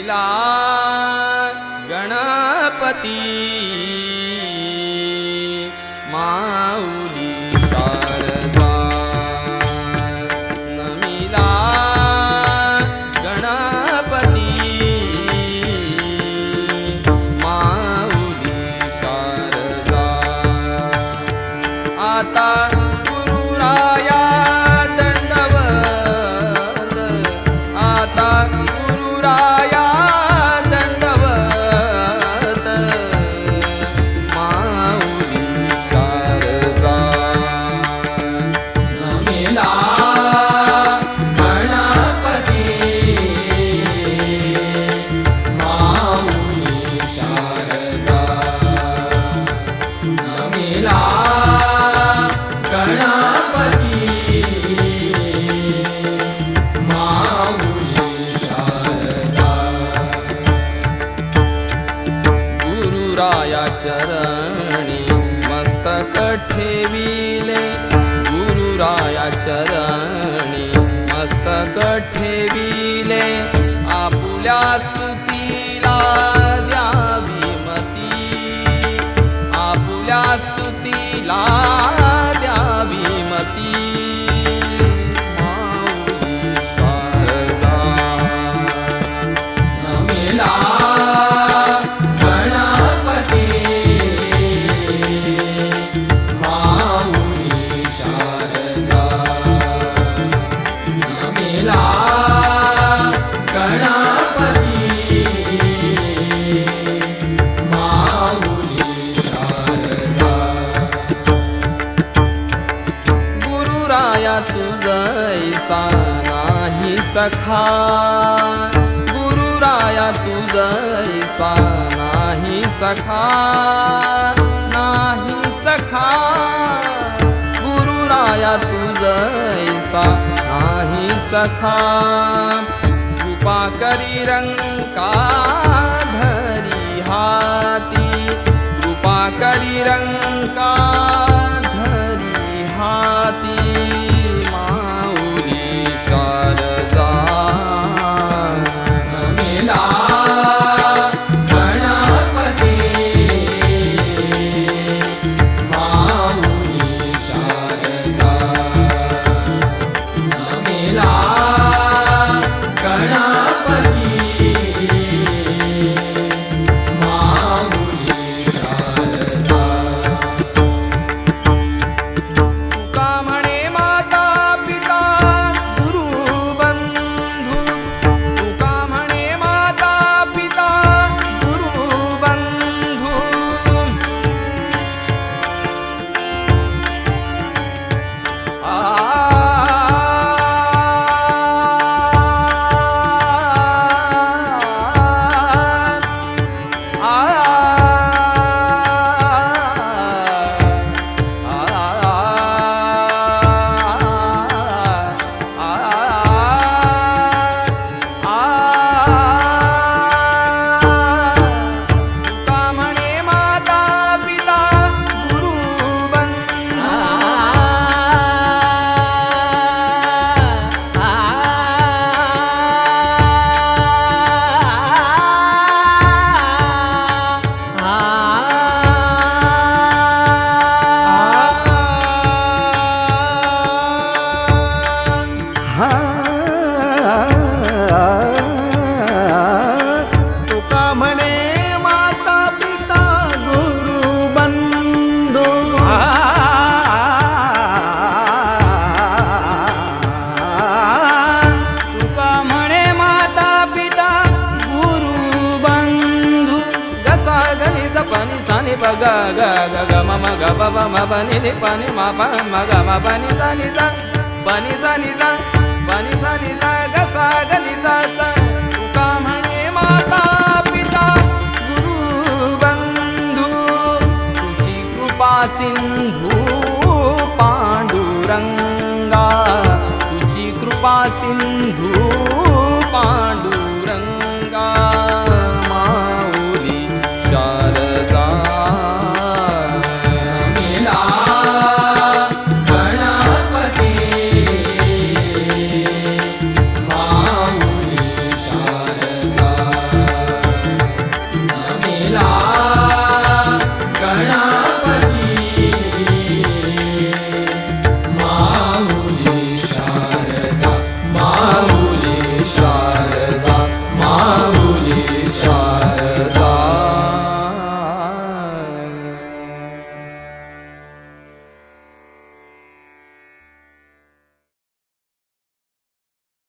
नमिला गणपती माऊली शारदा नमिला गणपती माऊली शारदा आता गुरुराया दंडवत आता गुरुराया दंडवत माऊली शारदा नमिला गणपती माऊली शारदा नमिला गणपती माऊली शारदा गुरुराया चरणी मस्तक ठेविले गुरुराया चरणी मस्तक ठेविले आपुल्या स्तुतीला द्यावी मती आपुल्या स्तुतीला द्यावी मती माऊली शारदा नमिला गणपती माऊली शारदा नमिला गणपती माऊली शारदा गुरुराया तुझैसा नाही सखा गुरुराया तुझैसा नाही सखा नाही सखा गुरुराया तुझैसा नाही सखा कृपा करी रंका धरी हाती कृपा करी रंका धरी हाती माऊली शारदा नमिला गणपती माऊली शारदा नमिला गणपती माऊली शारदा तुका म्हणे माता पिता गुरु बंधू तुका म्हणे माता पिता गुरु बंधू तुका म्हणे माता पिता गुरु बंधू तुका म्हणे माता पिता गुरु बंधू तुका म्हणे माता पिता गुरु बंधू गसा गनि सपनि सानि प ग ग ग ग म म ग प प म प नि नि प नि म प म ग म प नि सा नि सा प नि सा नि सा प नि सा नि सा गसा गनि सा सा तुका म्हणे माता पिता गुरु बंधू तुझी कृपा सिंधू पांडुरंगा तुझी कृपा सिंधू पांडुरंगा